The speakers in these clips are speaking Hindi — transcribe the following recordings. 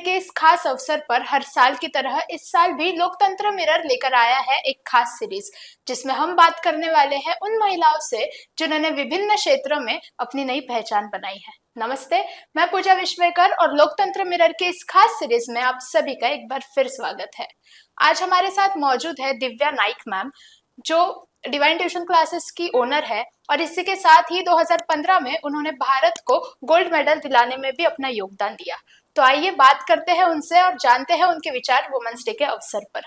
के इस खास अवसर पर हर साल की तरह इस साल भी लोकतंत्र मिरर लेकर आया है एक खास सीरीज, जिसमें हम बात करने वाले हैं उन महिलाओं से जिन्होंने विभिन्न क्षेत्रों में अपनी नई पहचान बनाई है। नमस्ते, मैं पूजा विश्वेकर और लोकतंत्र मिरर के इस खास सीरीज में आप सभी का एक बार फिर स्वागत है। आज हमारे साथ मौजूद है दिव्या नाइक मैम, जो डिवाइन ट्यूशन क्लासेस की ओनर है और इसी के साथ ही 2015 में उन्होंने भारत को गोल्ड मेडल दिलाने में भी अपना योगदान दिया। तो आइए बात करते हैं उनसे और जानते हैं उनके विचार वुमेन्स डे के अवसर पर।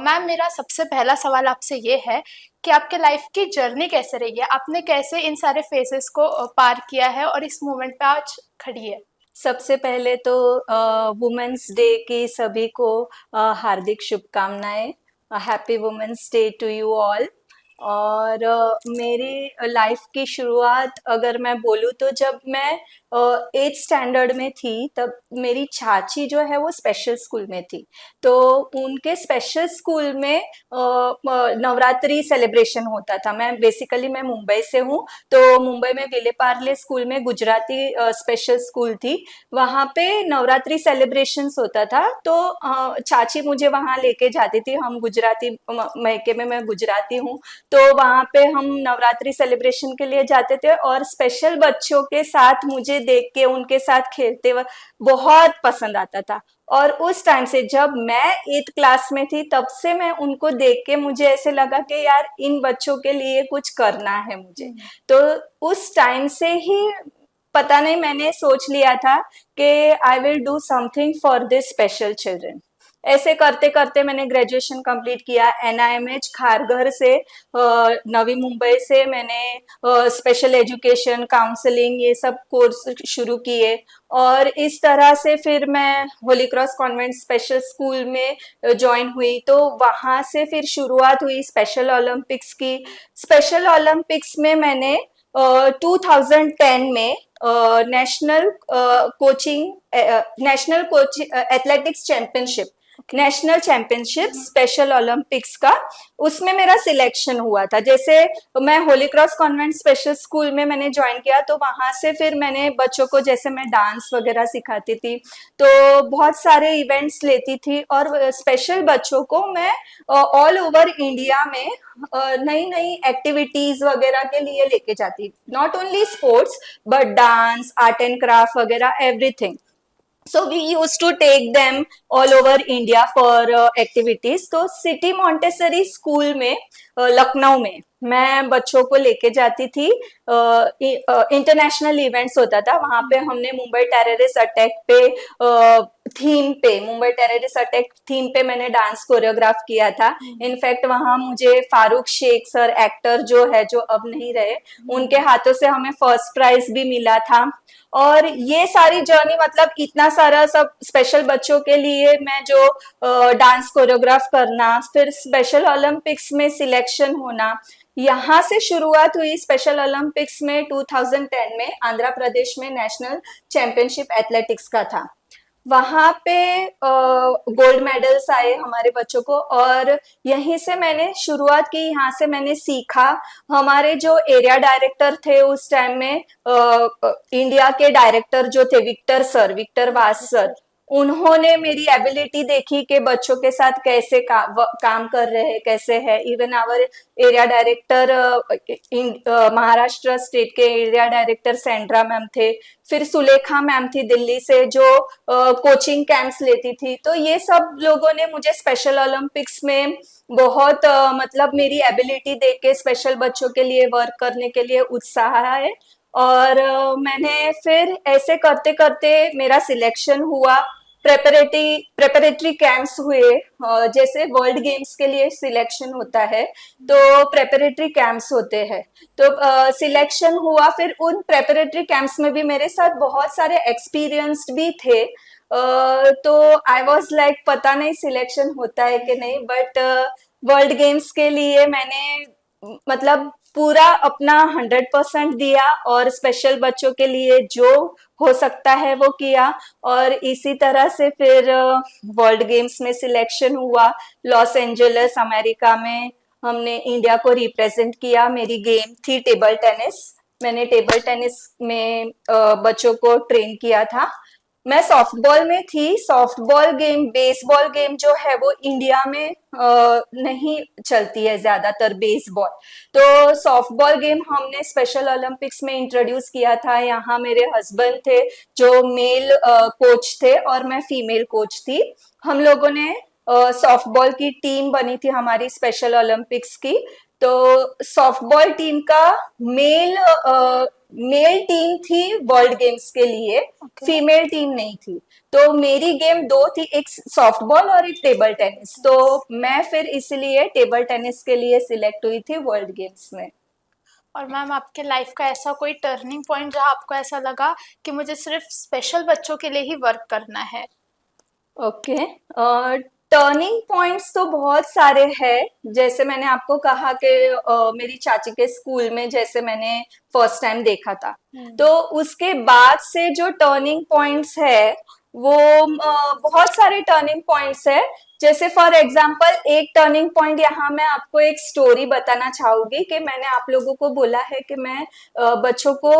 मैम, मेरा सबसे पहला सवाल आपसे ये है कि आपके लाइफ की जर्नी कैसे रही है, आपने कैसे इन सारे फेजेस को पार किया है और इस मोमेंट पे आज खड़ी है। सबसे पहले तो वुमेन्स डे की सभी को हार्दिक शुभकामनाएं। Happy women's day to you all. और मेरी लाइफ की शुरुआत अगर मैं बोलूँ तो जब मैं 8th स्टैंडर्ड में थी तब मेरी चाची जो है वो स्पेशल स्कूल में थी। तो उनके स्पेशल स्कूल में नवरात्रि सेलिब्रेशन होता था। मैं मुंबई से हूँ, तो मुंबई में विले पार्ले स्कूल में गुजराती स्पेशल स्कूल थी। वहाँ पे नवरात्रि सेलिब्रेशंस होता था, तो चाची मुझे वहाँ लेके जाती थी। हम गुजराती मैके में, मैं गुजराती हूँ, तो वहाँ पे हम नवरात्रि सेलिब्रेशन के लिए जाते थे और स्पेशल बच्चों के साथ मुझे देख के उनके साथ खेलते वक्त बहुत पसंद आता था। और उस टाइम से जब मैं 8th क्लास में थी तब से मैं उनको देख के मुझे ऐसे लगा कि यार इन बच्चों के लिए कुछ करना है मुझे। तो उस टाइम से ही पता नहीं मैंने सोच लिया था कि I will do something for this special children. ऐसे करते करते मैंने ग्रेजुएशन कंप्लीट किया NIMH खारघर से। नवी मुंबई से मैंने स्पेशल एजुकेशन, काउंसलिंग, ये सब कोर्स शुरू किए। और इस तरह से फिर मैं Holi cross convent special school में ज्वाइन हुई। तो वहाँ से फिर शुरुआत हुई स्पेशल ओलंपिक्स की। स्पेशल ओलंपिक्स में मैंने 2010 में national coaching athletics championship, national championship special Olympics का, उसमें मेरा सिलेक्शन हुआ था। जैसे मैं Holi cross convent special school में मैंने ज्वाइन किया, तो वहां से फिर मैंने बच्चों को, जैसे मैं डांस वगैरह सिखाती थी, तो बहुत सारे इवेंट्स लेती थी और स्पेशल बच्चों को मैं ऑल ओवर इंडिया में नई नई एक्टिविटीज वगैरह के लिए लेके जाती। Not only sports but dance, art and craft वगैरह, everything. So we used to take them all over India for activities. तो सिटी मॉन्टेसरी स्कूल में लखनऊ में मैं बच्चों को लेके जाती थी। इंटरनेशनल इवेंट्स होता था वहां पे। हमने मुंबई टेररिस्ट अटैक पे मुंबई टेररिस्ट अटैक थीम पे मैंने डांस कोरियोग्राफ किया था। इनफैक्ट वहां मुझे फारूक शेख सर, एक्टर जो है, जो अब नहीं रहे, उनके हाथों से हमें फर्स्ट प्राइज भी मिला था। और ये सारी जर्नी, मतलब इतना सारा सब स्पेशल बच्चों के लिए मैं जो डांस कोरियोग्राफ करना, फिर स्पेशल ओलंपिक्स में सिलेक्शन होना, यहाँ से शुरुआत हुई। स्पेशल ओलंपिक्स में 2010 में आंध्र प्रदेश में नेशनल चैंपियनशिप एथलेटिक्स का था। वहां पे गोल्ड मेडल्स आए हमारे बच्चों को और यहीं से मैंने शुरुआत की, यहाँ से मैंने सीखा। हमारे जो एरिया डायरेक्टर थे उस टाइम में, इंडिया के डायरेक्टर जो थे, विक्टर वास सर, उन्होंने मेरी एबिलिटी देखी कि बच्चों के साथ कैसे काम कर रहे हैं, कैसे है। Even our area director, Maharashtra state के एरिया डायरेक्टर सेंड्रा मैम थे। फिर सुलेखा मैम थी दिल्ली से, जो कोचिंग कैंप्स लेती थी। तो ये सब लोगों ने मुझे स्पेशल ओलंपिक्स में बहुत मतलब मेरी एबिलिटी देख के स्पेशल बच्चों के लिए वर्क करने के लिए उत्साह है। और मैंने फिर ऐसे करते करते मेरा सिलेक्शन हुआ। प्रेपरेटरी कैंप्स हुए, जैसे वर्ल्ड गेम्स के लिए सिलेक्शन होता है तो प्रेपरेटरी कैंप्स होते हैं। तो सिलेक्शन हुआ। फिर उन प्रेपरेटरी कैंप्स में भी मेरे साथ बहुत सारे एक्सपीरियंस्ड भी थे। तो आई वाज लाइक, पता नहीं सिलेक्शन होता है कि नहीं, बट वर्ल्ड गेम्स के लिए मैंने मतलब पूरा अपना 100% दिया और स्पेशल बच्चों के लिए जो हो सकता है वो किया। और इसी तरह से फिर वर्ल्ड गेम्स में सिलेक्शन हुआ। लॉस एंजलिस अमेरिका में हमने इंडिया को रिप्रेजेंट किया। मेरी गेम थी टेबल टेनिस। मैंने टेबल टेनिस में बच्चों को ट्रेन किया था। मैं सॉफ्टबॉल में थी। सॉफ्टबॉल गेम, बेसबॉल गेम जो है वो इंडिया में नहीं चलती है ज्यादातर, बेसबॉल। तो सॉफ्टबॉल गेम हमने स्पेशल ओलंपिक्स में इंट्रोड्यूस किया था। यहाँ मेरे हस्बैंड थे जो मेल कोच थे और मैं फीमेल कोच थी। हम लोगों ने सॉफ्टबॉल की टीम बनी थी हमारी स्पेशल ओलंपिक्स की। तो सॉफ्टबॉल टीम का मेल मेल टीम थी वर्ल्ड गेम्स के लिए, ओके। फीमेल टीम नहीं थी। तो मेरी गेम दो थी, एक सॉफ्टबॉल और एक टेबल टेनिस। तो मैं फिर इसलिए टेबल टेनिस के लिए सिलेक्ट हुई थी वर्ल्ड गेम्स में। और मैम आपके लाइफ का ऐसा कोई टर्निंग पॉइंट जहाँ आपको ऐसा लगा कि मुझे सिर्फ स्पेशल बच्चों के लिए ही वर्क करना है? ओके, टर्निंग पॉइंट्स तो बहुत सारे हैं। जैसे मैंने आपको कहा कि मेरी चाची के स्कूल में जैसे मैंने फर्स्ट टाइम देखा था, तो उसके बाद से जो टर्निंग पॉइंट्स है वो बहुत सारे टर्निंग पॉइंट्स है। जैसे फॉर एग्जांपल एक टर्निंग पॉइंट, यहाँ मैं आपको एक स्टोरी बताना चाहूंगी कि मैंने आप लोगों को बोला है कि मैं बच्चों को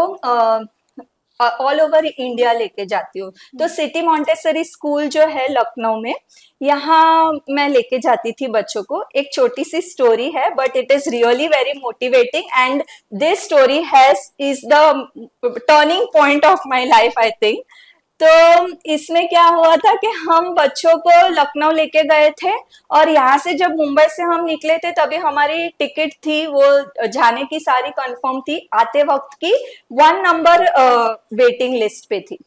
ऑल ओवर इंडिया लेके जाती हूँ। तो सिटी मॉन्टेसरी स्कूल जो है लखनऊ में, यहाँ मैं लेके जाती थी बच्चों को। एक छोटी सी स्टोरी है but it is really very motivating and this story has is the turning point of my life I think. तो इसमें क्या हुआ था कि हम बच्चों को लखनऊ लेके गए थे और यहाँ से जब मुंबई से हम निकले थे तभी हमारी टिकट थी, वो जाने की सारी कंफर्म थी। आते वक्त की 1 नंबर वेटिंग लिस्ट पे थी।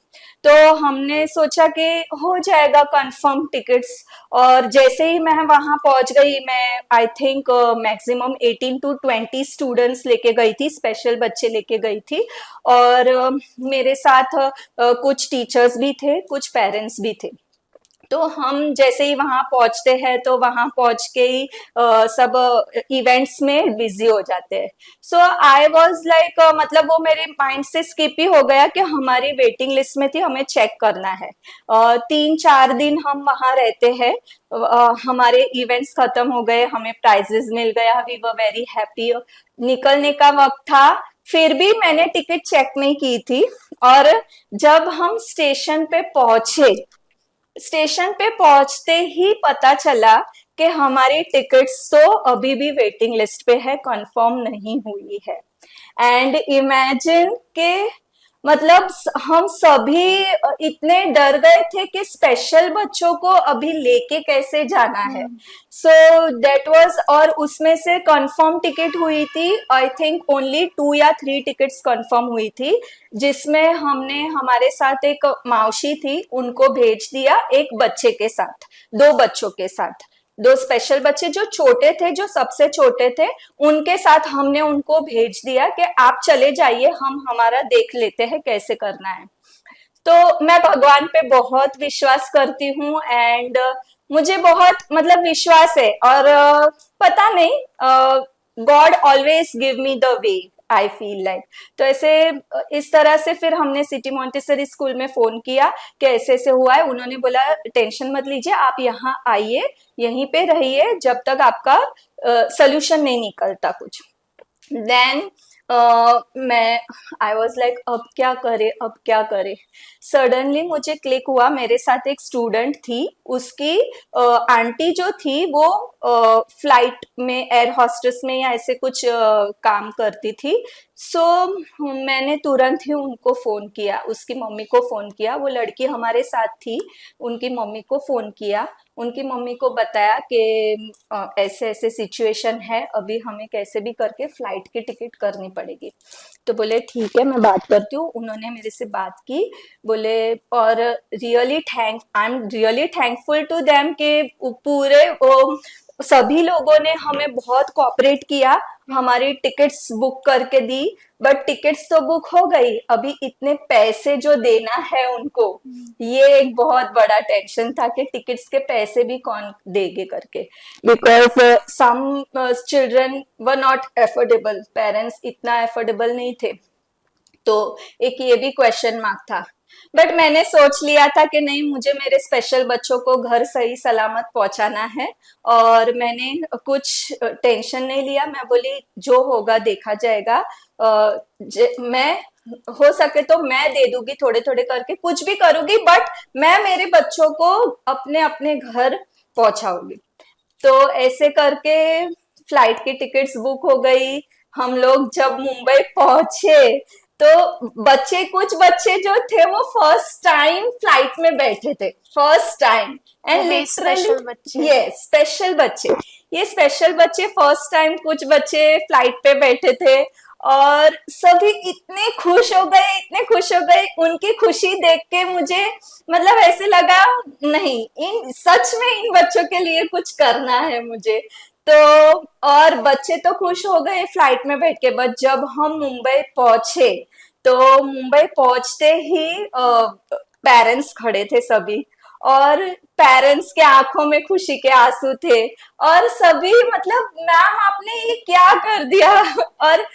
तो हमने सोचा कि हो जाएगा कंफर्म टिकट्स। और जैसे ही मैं वहां पहुंच गई, मैं I think maximum 18 to 20 students लेके गई थी, स्पेशल बच्चे लेके गई थी। और मेरे साथ कुछ टीचर्स भी थे, कुछ पेरेंट्स भी थे। तो हम जैसे ही वहां पहुंचते हैं तो वहां पहुंच के ही सब इवेंट्स में बिजी हो जाते हैं। सो आई वाज लाइक, मतलब वो मेरे माइंड से स्किप ही हो गया कि हमारी वेटिंग लिस्ट में थी, हमें चेक करना है। 3-4 दिन हम वहां रहते हैं। हमारे इवेंट्स खत्म हो गए, हमें प्राइजेस मिल गया, वी वर वेरी हैप्पी। निकलने का वक्त था, फिर भी मैंने टिकट चेक नहीं की थी। और जब हम स्टेशन पे पहुंचे, स्टेशन पे पहुंचते ही पता चला कि हमारी टिकट्स तो अभी भी वेटिंग लिस्ट पे है, कंफर्म नहीं हुई है। एंड इमेजिन के, मतलब हम सभी इतने डर गए थे कि स्पेशल बच्चों को अभी लेके कैसे जाना है। सो दैट वाज, और उसमें से कंफर्म टिकट हुई थी आई थिंक ओनली 2 या 3 टिकट्स कंफर्म हुई थी, जिसमें हमने, हमारे साथ एक मावशी थी, उनको भेज दिया एक बच्चे के साथ, 2 बच्चों के साथ। 2 स्पेशल बच्चे जो छोटे थे, जो सबसे छोटे थे, उनके साथ हमने उनको भेज दिया कि आप चले जाइए, हम हमारा देख लेते हैं कैसे करना है। तो मैं भगवान पे बहुत विश्वास करती हूँ एंड मुझे बहुत, मतलब विश्वास है। और पता नहीं, God always give me the way, I feel like. तो ऐसे इस तरह से फिर हमने सिटी मॉन्टेसरी स्कूल में फोन किया कि ऐसे ऐसे हुआ है। उन्होंने बोला टेंशन मत लीजिए, आप यहाँ आइए, यहीं पे रहिए जब तक आपका सोल्यूशन नहीं निकलता कुछ। देन मैं, आई वॉज लाइक अब क्या करे, अब क्या करे। सडनली मुझे क्लिक हुआ, मेरे साथ एक स्टूडेंट थी, उसकी आंटी जो थी वो फ्लाइट में एयर हॉस्टेस में या ऐसे कुछ काम करती थी। सो मैंने तुरंत ही उनको फोन किया, उसकी मम्मी को फोन किया, वो लड़की हमारे साथ थी, उनकी मम्मी को फोन किया। उनकी मम्मी को बताया कि ऐसे ऐसे सिचुएशन है, अभी हमें कैसे भी करके फ्लाइट की टिकट करनी पड़ेगी। तो बोले ठीक है, मैं बात करती हूँ। उन्होंने मेरे से बात की, बोले, और I am really thankful to them कि पूरे सभी लोगों ने हमें बहुत कोऑपरेट किया, हमारी टिकट्स बुक करके दी। बट टिकट्स तो बुक हो गई, अभी इतने पैसे जो देना है उनको, ये एक बहुत बड़ा टेंशन था कि टिकट्स के पैसे भी कौन देंगे करके, because some children were not affordable, parents इतना एफोर्डेबल नहीं थे। तो एक ये भी क्वेश्चन मार्क था। बट मैंने सोच लिया था कि नहीं, मुझे मेरे स्पेशल बच्चों को घर सही सलामत पहुंचाना है। और मैंने कुछ टेंशन नहीं लिया, मैं बोली जो होगा देखा जाएगा। मैं हो सके तो मैं दे दूंगी, थोड़े थोड़े करके कुछ भी करूंगी, बट मैं मेरे बच्चों को अपने अपने घर पहुंचाऊंगी। तो ऐसे करके फ्लाइट की टिकट्स बुक हो गई। हम लोग जब मुंबई पहुंचे तो कुछ बच्चे जो थे वो फर्स्ट टाइम फ्लाइट में बैठे थे, फर्स्ट टाइम। वो एंड भी लिटरली स्पेशल बच्चे। ये स्पेशल बच्चे, ये स्पेशल बच्चे फर्स्ट टाइम कुछ बच्चे फ्लाइट पे बैठे थे। और सभी इतने खुश हो गए, इतने खुश हो गए, उनकी खुशी देख के मुझे मतलब ऐसे लगा नहीं, इन सच में इन बच्चों के लिए कुछ करना है मुझे। तो और बच्चे तो खुश हो गए फ्लाइट में बैठ के, बट जब हम मुंबई पहुंचे तो मुंबई पहुंचते ही पेरेंट्स खड़े थे सभी, और पेरेंट्स के आंखों में खुशी के आंसू थे। और सभी मतलब मैम आपने ये क्या कर दिया। और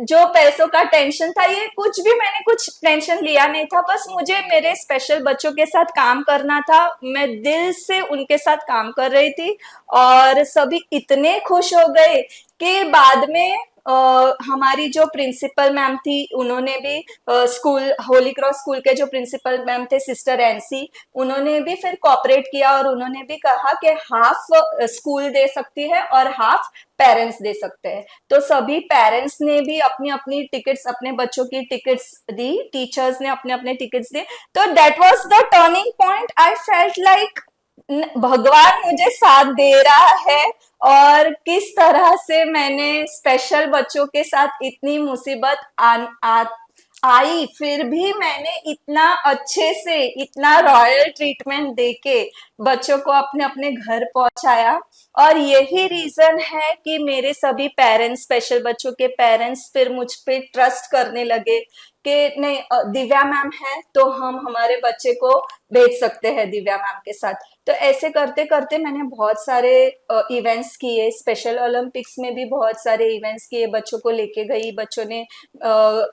जो पैसों का टेंशन था, ये कुछ भी मैंने कुछ टेंशन लिया नहीं था, बस मुझे मेरे स्पेशल बच्चों के साथ काम करना था, मैं दिल से उनके साथ काम कर रही थी। और सभी इतने खुश हो गए कि बाद में हमारी जो प्रिंसिपल मैम थी उन्होंने भी स्कूल होली क्रॉस स्कूल के जो प्रिंसिपल मैम थे सिस्टर एनसी, उन्होंने भी फिर कोऑपरेट किया और उन्होंने भी कहा कि हाफ स्कूल दे सकती है और हाफ पेरेंट्स दे सकते हैं। तो सभी पेरेंट्स ने भी अपनी अपनी टिकट्स, अपने बच्चों की टिकट्स दी, टीचर्स ने अपने अपने टिकट्स दिए। तो that was the turning point. I felt like भगवान मुझे साथ दे रहा है। और किस तरह से मैंने स्पेशल बच्चों के साथ इतनी मुसीबत आई, फिर भी मैंने इतना अच्छे से, इतना रॉयल ट्रीटमेंट देके बच्चों को अपने अपने घर पहुंचाया। और यही रीजन है कि मेरे सभी पेरेंट्स, स्पेशल बच्चों के पेरेंट्स फिर मुझ पे ट्रस्ट करने लगे कि नहीं, दिव्या मैम है तो हम हमारे बच्चे को भेज सकते हैं दिव्या मैम के साथ। तो ऐसे करते करते मैंने बहुत सारे इवेंट्स किए, स्पेशल ओलंपिक्स में भी बहुत सारे इवेंट्स किए, बच्चों को लेके गई, बच्चों ने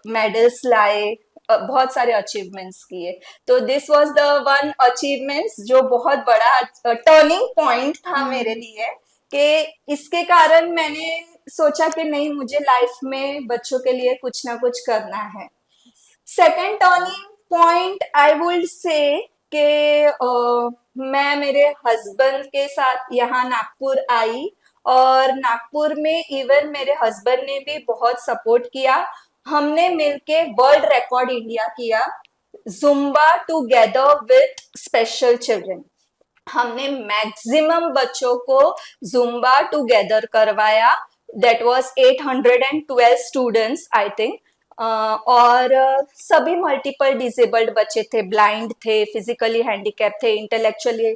मेडल्स लाए, बहुत सारे अचीवमेंट्स किए। तो this was the one achievements जो बहुत बड़ा टर्निंग पॉइंट था मेरे लिए, कि इसके कारण मैंने सोचा कि नहीं, मुझे लाइफ में बच्चों के लिए कुछ ना कुछ करना है। Second turning point I would say कि मैं मेरे हस्बैंड के साथ यहाँ नागपुर आई, और नागपुर में इवन मेरे हस्बैंड ने भी बहुत सपोर्ट किया। हमने मिलके वर्ल्ड रिकॉर्ड इंडिया किया, Zumba together with special children. हमने मैक्सिमम बच्चों को जुम्बा टुगेदर करवाया। That was 812 students I think. और सभी मल्टीपल डिसेबल्ड बच्चे थे, ब्लाइंड थे, फिजिकली हैंडीकैप थे, इंटेलेक्चुअली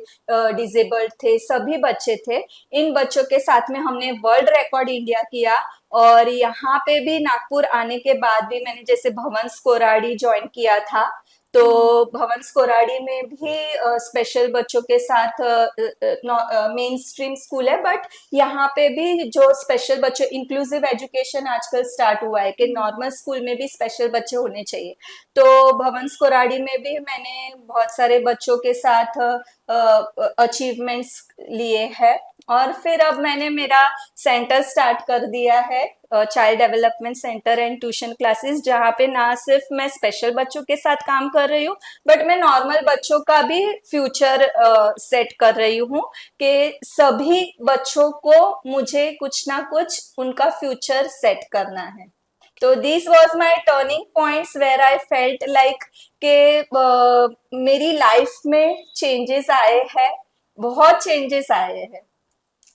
डिसेबल्ड थे, सभी बच्चे थे। इन बच्चों के साथ में हमने वर्ल्ड रिकॉर्ड इंडिया किया। और यहाँ पे भी नागपुर आने के बाद भी मैंने जैसे भवंस कोराड़ी ज्वाइन किया था, तो भवंस कोराड़ी में भी स्पेशल बच्चों के साथ मेन स्ट्रीम स्कूल है, बट यहाँ पे भी जो स्पेशल बच्चों, इंक्लूसिव एजुकेशन आजकल स्टार्ट हुआ है कि नॉर्मल स्कूल में भी स्पेशल बच्चे होने चाहिए। तो भवंस कोराड़ी में भी मैंने बहुत सारे बच्चों के साथ अचीवमेंट्स लिए हैं। और फिर अब मैंने मेरा सेंटर स्टार्ट कर दिया है, child development centre and tuition classes, जहाँ पे ना सिर्फ मैं स्पेशल बच्चों के साथ काम कर रही हूँ, बट मैं नॉर्मल बच्चों का भी फ्यूचर सेट कर रही हूँ कि सभी बच्चों को मुझे कुछ ना कुछ उनका फ्यूचर सेट करना है। तो this was my turning points where I felt like के मेरी लाइफ में चेंजेस आए हैं, बहुत चेंजेस आए हैं।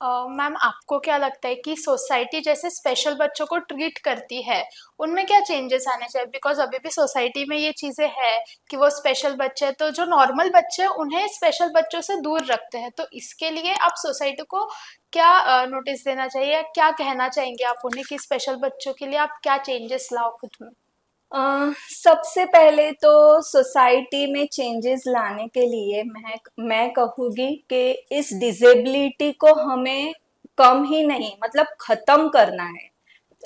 मैम, आपको क्या लगता है कि सोसाइटी जैसे स्पेशल बच्चों को ट्रीट करती है, उनमें क्या चेंजेस आने चाहिए? बिकॉज अभी भी सोसाइटी में ये चीजें है कि वो स्पेशल बच्चे हैं, तो जो नॉर्मल बच्चे हैं उन्हें स्पेशल बच्चों से दूर रखते हैं। तो इसके लिए आप सोसाइटी को क्या नोटिस देना चाहिए, या क्या कहना चाहेंगे आप उन्हें कि स्पेशल बच्चों के लिए आप क्या चेंजेस लाओ खुद में? सबसे पहले तो सोसाइटी में चेंजेस लाने के लिए मैं कहूँगी कि इस डिसेबिलिटी को हमें कम ही नहीं, मतलब खत्म करना है।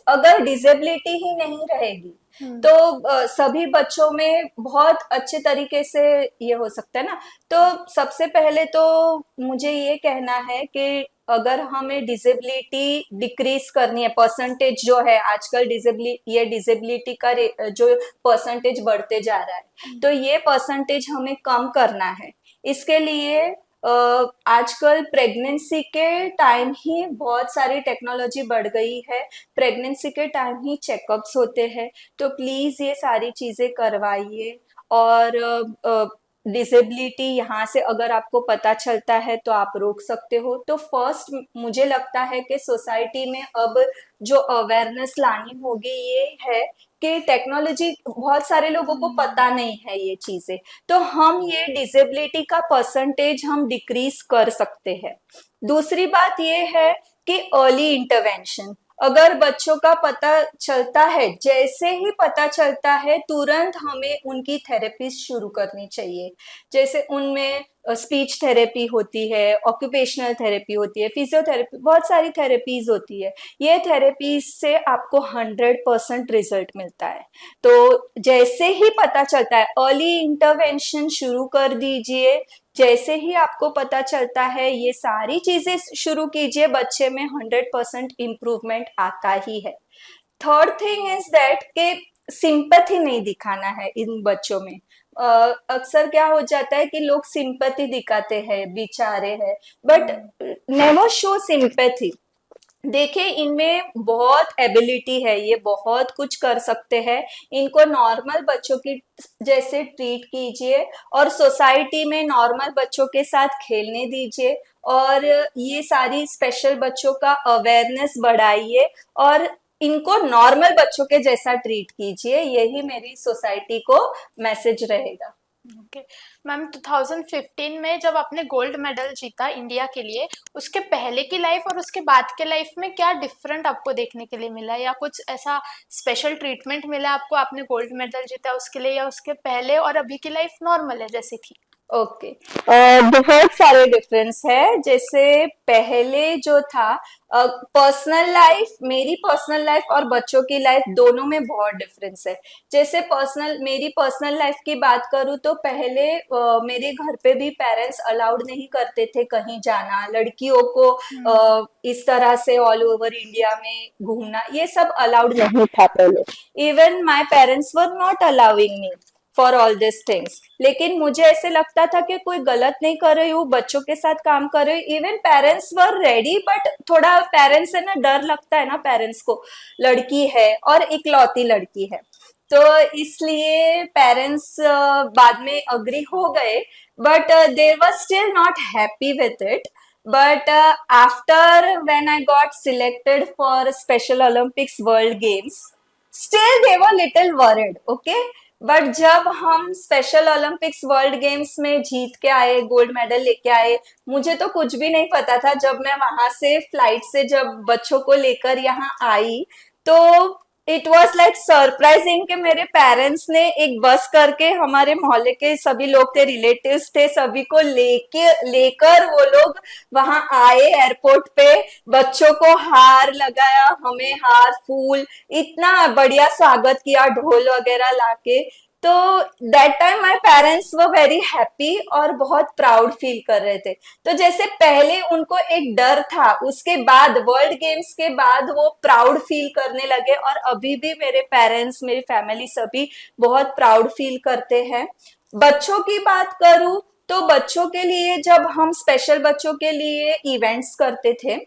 अगर डिसेबिलिटी ही नहीं रहेगी तो सभी बच्चों में बहुत अच्छे तरीके से ये हो सकता है ना। तो सबसे पहले तो मुझे ये कहना है कि अगर हमें डिसेबिलिटी डिक्रीज करनी है, परसेंटेज जो है आजकल डिसेबिलिटी का जो परसेंटेज बढ़ते जा रहा है, तो ये परसेंटेज हमें कम करना है। इसके लिए आजकल प्रेगनेंसी के टाइम ही बहुत सारी टेक्नोलॉजी बढ़ गई है, प्रेगनेंसी के टाइम ही चेकअप्स होते हैं, तो प्लीज ये सारी चीजें करवाइए। और डिसेबिलिटी यहाँ से अगर आपको पता चलता है तो आप रोक सकते हो। तो फर्स्ट मुझे लगता है कि सोसाइटी में अब जो अवेयरनेस लानी होगी ये है कि टेक्नोलॉजी, बहुत सारे लोगों को पता नहीं है ये चीजें, तो हम ये डिसेबिलिटी का परसेंटेज हम डिक्रीज कर सकते हैं। दूसरी बात ये है कि अर्ली इंटरवेंशन, अगर बच्चों का पता चलता है, जैसे ही पता चलता है तुरंत हमें उनकी थेरेपी शुरू करनी चाहिए। जैसे उनमें स्पीच थेरेपी होती है, ऑक्यूपेशनल थेरेपी होती है, फिजियोथेरेपी, बहुत सारी थेरेपीज होती है। ये थेरेपीज से आपको 100% रिजल्ट मिलता है। तो जैसे ही पता चलता है अर्ली इंटरवेंशन शुरू कर दीजिए। जैसे ही आपको पता चलता है ये सारी चीजें शुरू कीजिए, बच्चे में 100% इम्प्रूवमेंट आता ही है। थर्ड थिंग इज दैट के सिंपैथी नहीं दिखाना है इन बच्चों में। अक्सर क्या हो जाता है कि लोग सिंपैथी दिखाते हैं, बेचारे हैं, बट नेवर शो सिंपैथी। देखिए इनमें बहुत एबिलिटी है, ये बहुत कुछ कर सकते हैं। इनको नॉर्मल बच्चों की जैसे ट्रीट कीजिए और सोसाइटी में नॉर्मल बच्चों के साथ खेलने दीजिए, और ये सारी स्पेशल बच्चों का अवेयरनेस बढ़ाइए और इनको नॉर्मल बच्चों के जैसा ट्रीट कीजिए। यही मेरी सोसाइटी को मैसेज रहेगा। ओके मैम, 2015 में जब आपने गोल्ड मेडल जीता इंडिया के लिए, उसके पहले की लाइफ और उसके बाद के लाइफ में क्या डिफरेंट आपको देखने के लिए मिला, या कुछ ऐसा स्पेशल ट्रीटमेंट मिला आपको, आपने गोल्ड मेडल जीता उसके लिए, या उसके पहले और अभी की लाइफ नॉर्मल है जैसी थी? ओके, बहुत सारे डिफरेंस है। जैसे पहले जो था, पर्सनल लाइफ, मेरी पर्सनल लाइफ और बच्चों की लाइफ दोनों में बहुत डिफरेंस है। जैसे मेरी पर्सनल लाइफ की बात करूँ तो पहले मेरे घर पे भी पेरेंट्स अलाउड नहीं करते थे कहीं जाना, लड़कियों को इस तरह से ऑल ओवर इंडिया में घूमना, ये सब अलाउड नहीं था पहले। Even my parents were not allowing me for all this things. लेकिन मुझे ऐसे लगता था कि कोई गलत नहीं कर रही हूँ, बच्चों के साथ काम कर रही हूँ। Even parents were ready, but थोड़ा पेरेंट्स है ना, डर लगता है ना पेरेंट्स को, लड़की है और इकलौती लड़की है, तो इसलिए पेरेंट्स बाद में अग्री हो गए, but there were still not happy with it. But after when I got selected for Special Olympics World Games, still they were little worried, okay? But जब हम स्पेशल ओलंपिक्स वर्ल्ड गेम्स में जीत के आए, गोल्ड मेडल लेके आए, मुझे तो कुछ भी नहीं पता था। जब मैं वहां से फ्लाइट से जब बच्चों को लेकर यहाँ आई, तो इट वॉज लाइक सरप्राइजिंग कि मेरे पेरेंट्स ने एक बस करके, हमारे मोहल्ले के सभी लोग थे, रिलेटिव्स थे, सभी को लेकर वो लोग वहां आए एयरपोर्ट पे, बच्चों को हार लगाया, हमें हार फूल, इतना बढ़िया स्वागत किया ढोल वगैरह लाके। तो that time my parents were very happy और बहुत प्राउड फील कर रहे थे। तो जैसे पहले उनको एक डर था, उसके बाद वर्ल्ड गेम्स के बाद वो प्राउड फील करने लगे, और अभी भी मेरे पेरेंट्स, मेरी फैमिली सभी बहुत प्राउड फील करते हैं। बच्चों की बात करूं तो बच्चों के लिए जब हम स्पेशल बच्चों के लिए इवेंट्स करते थे,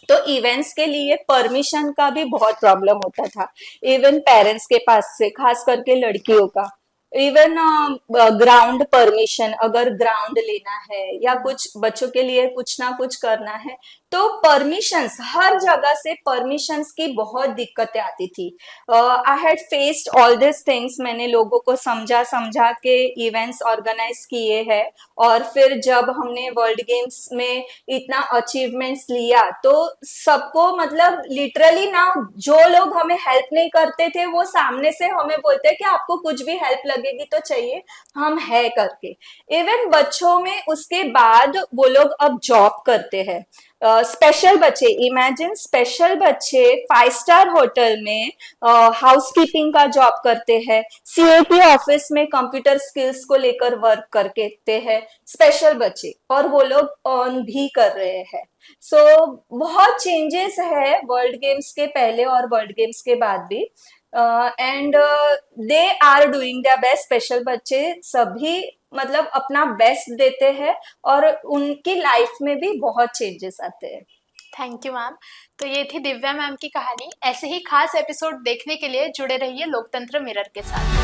तो इवेंट्स के लिए परमिशन का भी बहुत प्रॉब्लम होता था, इवन पेरेंट्स के पास से, खास करके लड़कियों का। इवन ग्राउंड परमिशन, अगर ग्राउंड लेना है या कुछ बच्चों के लिए कुछ ना कुछ करना है, तो परमिशंस, हर जगह से परमिशंस की बहुत दिक्कतें आती थी। I had faced all this things. मैंने लोगों को समझा समझा के इवेंट्स ऑर्गेनाइज किए हैं, और फिर जब हमने वर्ल्ड गेम्स में इतना अचीवमेंट्स लिया, तो सबको, मतलब लिटरली ना, जो लोग हमें हेल्प नहीं करते थे वो सामने से हमें बोलते कि आपको कुछ भी हेल्प लगेगी तो चाहिए, हम है करके। इवन बच्चों में उसके बाद वो लोग अब जॉब करते हैं। स्पेशल बच्चे, इमेजिन स्पेशल बच्चे 5 स्टार होटल में हाउस कीपिंग का जॉब करते हैं, सीए के ऑफिस में कंप्यूटर स्किल्स को लेकर वर्क करते हैं, स्पेशल बच्चे, और वो लोग अर्न भी कर रहे हैं। सो बहुत चेंजेस है वर्ल्ड गेम्स के पहले और वर्ल्ड गेम्स के बाद भी, and they are doing their best. Special बच्चे सभी मतलब अपना बेस्ट देते हैं और उनकी लाइफ में भी बहुत चेंजेस आते हैं। Thank you ma'am. तो ये थी दिव्या मैम की कहानी। ऐसे ही खास एपिसोड देखने के लिए जुड़े रहिए लोकतंत्र मिरर के साथ।